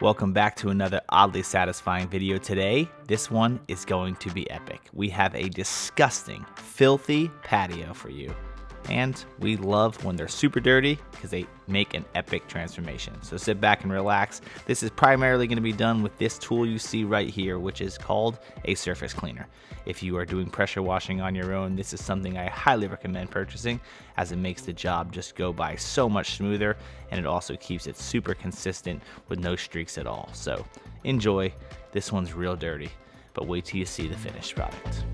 Welcome back to another oddly satisfying video today. This one is going to be epic. We have a disgusting, filthy patio for you. And we love when they're super dirty because they make an epic transformation. So sit back and relax. This is primarily going to be done with this tool you see right here, which is called a surface cleaner. If you are doing pressure washing on your own, this is something I highly recommend purchasing, as it makes the job just go by so much smoother, and it also keeps it super consistent with no streaks at all. So enjoy. This one's real dirty, but wait till you see the finished product.